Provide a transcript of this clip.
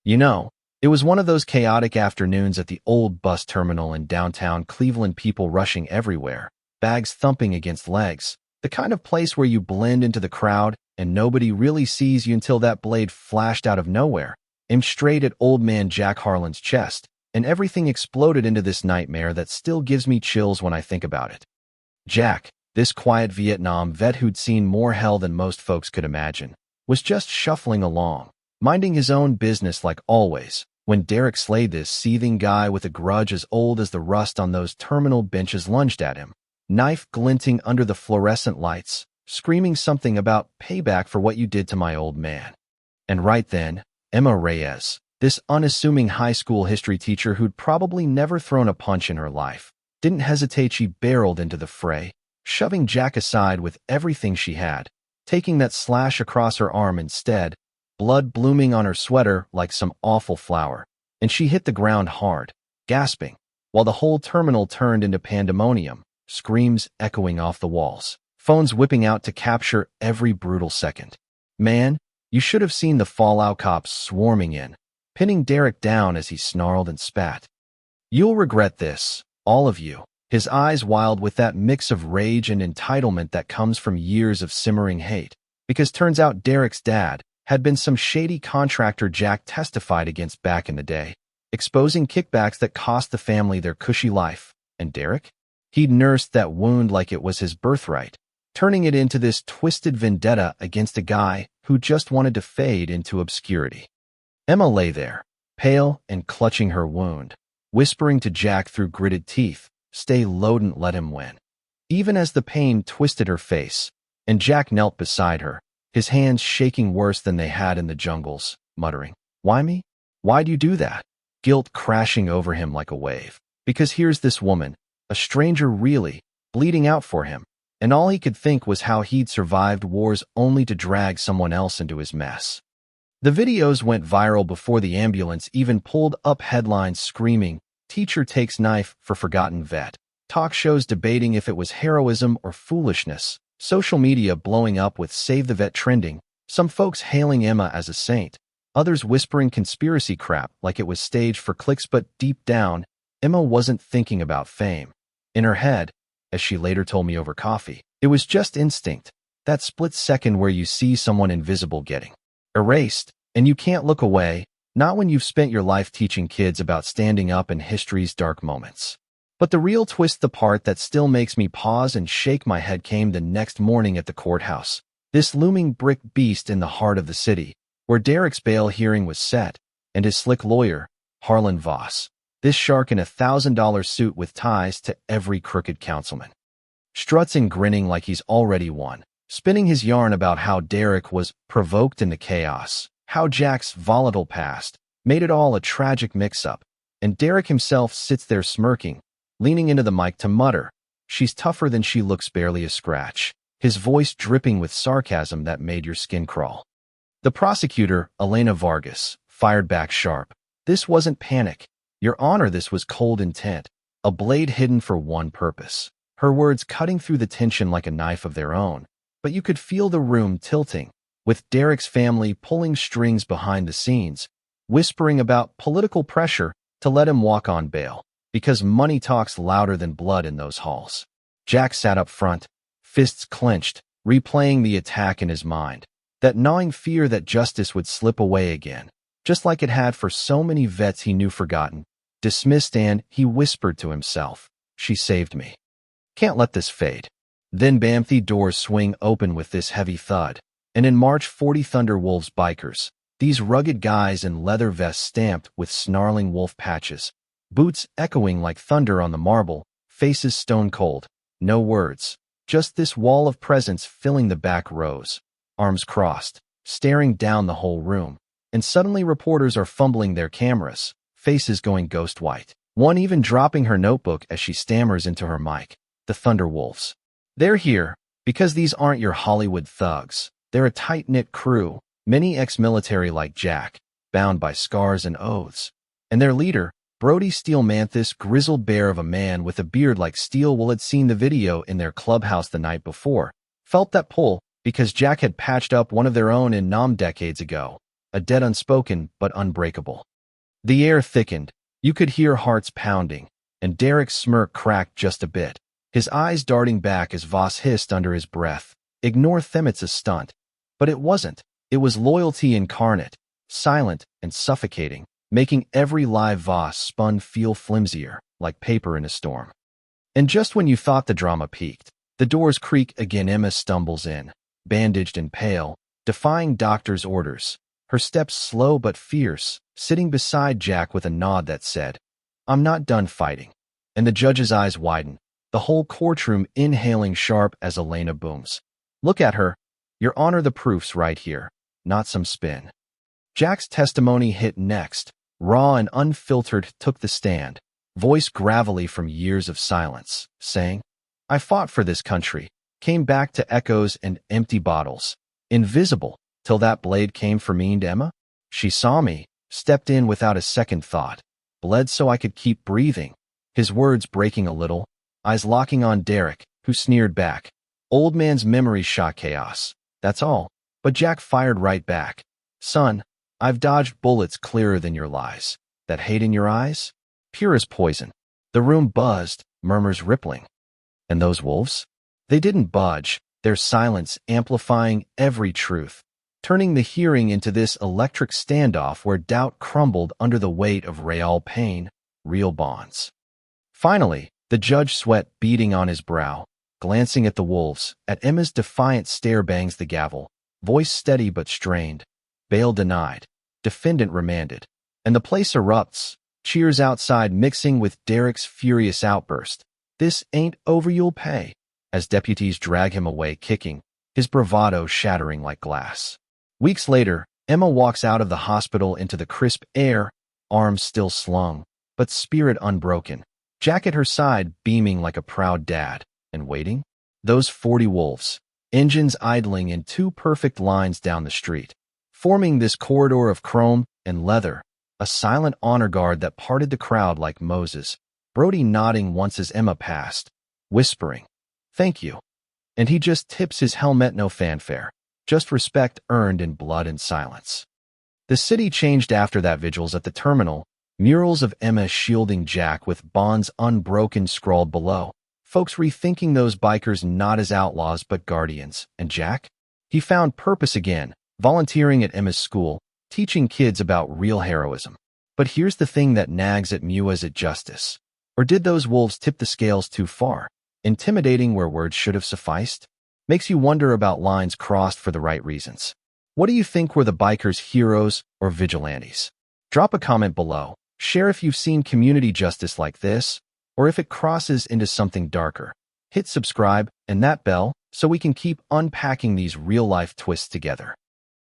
You know, it was one of those chaotic afternoons at the old bus terminal in downtown Cleveland, people rushing everywhere, bags thumping against legs, the kind of place where you blend into the crowd and nobody really sees you until that blade flashed out of nowhere, aimed straight at old man Jack Harlan's chest, and everything exploded into this nightmare that still gives me chills when I think about it. Jack, this quiet Vietnam vet who'd seen more hell than most folks could imagine, was just shuffling along, minding his own business like always, when Derek Slade, this seething guy with a grudge as old as the rust on those terminal benches, lunged at him, knife glinting under the fluorescent lights, screaming something about payback for what you did to my old man. And right then, Emma Reyes, this unassuming high school history teacher who'd probably never thrown a punch in her life, didn't hesitate. She barreled into the fray, shoving Jack aside with everything she had, taking that slash across her arm instead, blood blooming on her sweater like some awful flower, and she hit the ground hard, gasping, while the whole terminal turned into pandemonium, screams echoing off the walls, phones whipping out to capture every brutal second. Man, you should have seen the Fallout cops swarming in, pinning Derek down as he snarled and spat. You'll regret this, all of you. His eyes wild with that mix of rage and entitlement that comes from years of simmering hate, because turns out Derek's dad had been some shady contractor Jack testified against back in the day, exposing kickbacks that cost the family their cushy life. And Derek? He'd nursed that wound like it was his birthright, turning it into this twisted vendetta against a guy who just wanted to fade into obscurity. Emma lay there, pale and clutching her wound, whispering to Jack through gritted teeth, "Stay low, and let him win." Even as the pain twisted her face, and Jack knelt beside her, his hands shaking worse than they had in the jungles, muttering, "Why me? Why'd you do that?" Guilt crashing over him like a wave. Because here's this woman, a stranger really, bleeding out for him, and all he could think was how he'd survived wars only to drag someone else into his mess. The videos went viral before the ambulance even pulled up, headlines screaming, "Teacher takes knife for forgotten vet." Talk shows debating if it was heroism or foolishness. Social media blowing up with Save the Vet trending, some folks hailing Emma as a saint, others whispering conspiracy crap like it was staged for clicks. But deep down, Emma wasn't thinking about fame. In her head, as she later told me over coffee, it was just instinct, that split second where you see someone invisible getting erased, and you can't look away, not when you've spent your life teaching kids about standing up in history's dark moments. But the real twist, the part that still makes me pause and shake my head, came the next morning at the courthouse, this looming brick beast in the heart of the city, where Derek's bail hearing was set, and his slick lawyer, Harlan Voss, this shark in a $1,000 suit with ties to every crooked councilman, struts and grinning like he's already won, spinning his yarn about how Derek was provoked in the chaos, how Jack's volatile past made it all a tragic mix-up, and Derek himself sits there smirking, leaning into the mic to mutter, "She's tougher than she looks, barely a scratch," his voice dripping with sarcasm that made your skin crawl. The prosecutor, Elena Vargas, fired back sharp. "This wasn't panic, Your Honor, this was cold intent, a blade hidden for one purpose." Her words cutting through the tension like a knife of their own, but you could feel the room tilting, with Derek's family pulling strings behind the scenes, whispering about political pressure to let him walk on bail, because money talks louder than blood in those halls. Jack sat up front, fists clenched, replaying the attack in his mind, that gnawing fear that justice would slip away again, just like it had for so many vets he knew forgotten, dismissed, and he whispered to himself, "She saved me. Can't let this fade." Then Bamthi doors swing open with this heavy thud, and in march 40 Thunderwolves bikers, these rugged guys in leather vests stamped with snarling wolf patches, boots echoing like thunder on the marble, faces stone cold, no words, just this wall of presence filling the back rows, arms crossed, staring down the whole room. And suddenly reporters are fumbling their cameras, faces going ghost white, one even dropping her notebook as she stammers into her mic. The Thunderwolves. They're here because these aren't your Hollywood thugs. They're a tight-knit crew, many ex-military like Jack, bound by scars and oaths. And their leader, Brody Steele Manthis, grizzled bear of a man with a beard like steel, had seen the video in their clubhouse the night before, felt that pull because Jack had patched up one of their own in Nam decades ago, a debt unspoken but unbreakable. The air thickened. You could hear hearts pounding, and Derek's smirk cracked just a bit, his eyes darting back as Voss hissed under his breath, "Ignore Themitz's stunt." But it wasn't. It was loyalty incarnate, silent and suffocating, making every live Voss spun feel flimsier, like paper in a storm. And just when you thought the drama peaked, the doors creak again. Emma stumbles in, bandaged and pale, defying doctor's orders, her steps slow but fierce, sitting beside Jack with a nod that said, "I'm not done fighting." And the judge's eyes widen, the whole courtroom inhaling sharp as Elena booms. "Look at her. Your Honor, the proof's right here, not some spin." Jack's testimony hit next, raw and unfiltered, took the stand, voice gravelly from years of silence, saying, "I fought for this country, came back to echoes and empty bottles, invisible, till that blade came for me and Emma. She saw me, stepped in without a second thought, bled so I could keep breathing." His words breaking a little, eyes locking on Derek, who sneered back. Old man's memory shot chaos, that's all. But Jack fired right back. "Son, I've dodged bullets clearer than your lies. That hate in your eyes? Pure as poison." The room buzzed, murmurs rippling. And those wolves? They didn't budge, their silence amplifying every truth, turning the hearing into this electric standoff where doubt crumbled under the weight of real pain, real bonds. Finally, the judge, sweat beading on his brow, glancing at the wolves, at Emma's defiant stare, bangs the gavel, voice steady but strained. Bail denied. Defendant remanded. And the place erupts, cheers outside mixing with Derek's furious outburst. "This ain't over, you'll pay," as deputies drag him away kicking, his bravado shattering like glass. Weeks later, Emma walks out of the hospital into the crisp air, arms still slung, but spirit unbroken. Jack at her side, beaming like a proud dad, and waiting? Those 40 wolves, engines idling in 2 perfect lines down the street, forming this corridor of chrome and leather, a silent honor guard that parted the crowd like Moses, Brody nodding once as Emma passed, whispering, "Thank you." And he just tips his helmet, no fanfare, just respect earned in blood and silence. The city changed after that. Vigils at the terminal, murals of Emma shielding Jack with bonds unbroken scrawled below, folks rethinking those bikers not as outlaws but guardians. And Jack? He found purpose again, volunteering at Emma's school, teaching kids about real heroism. But here's the thing that nags at me: was it justice? Or did those wolves tip the scales too far, intimidating where words should have sufficed? Makes you wonder about lines crossed for the right reasons. What do you think, were the bikers heroes or vigilantes? Drop a comment below. Share if you've seen community justice like this, or if it crosses into something darker. Hit subscribe and that bell so we can keep unpacking these real-life twists together.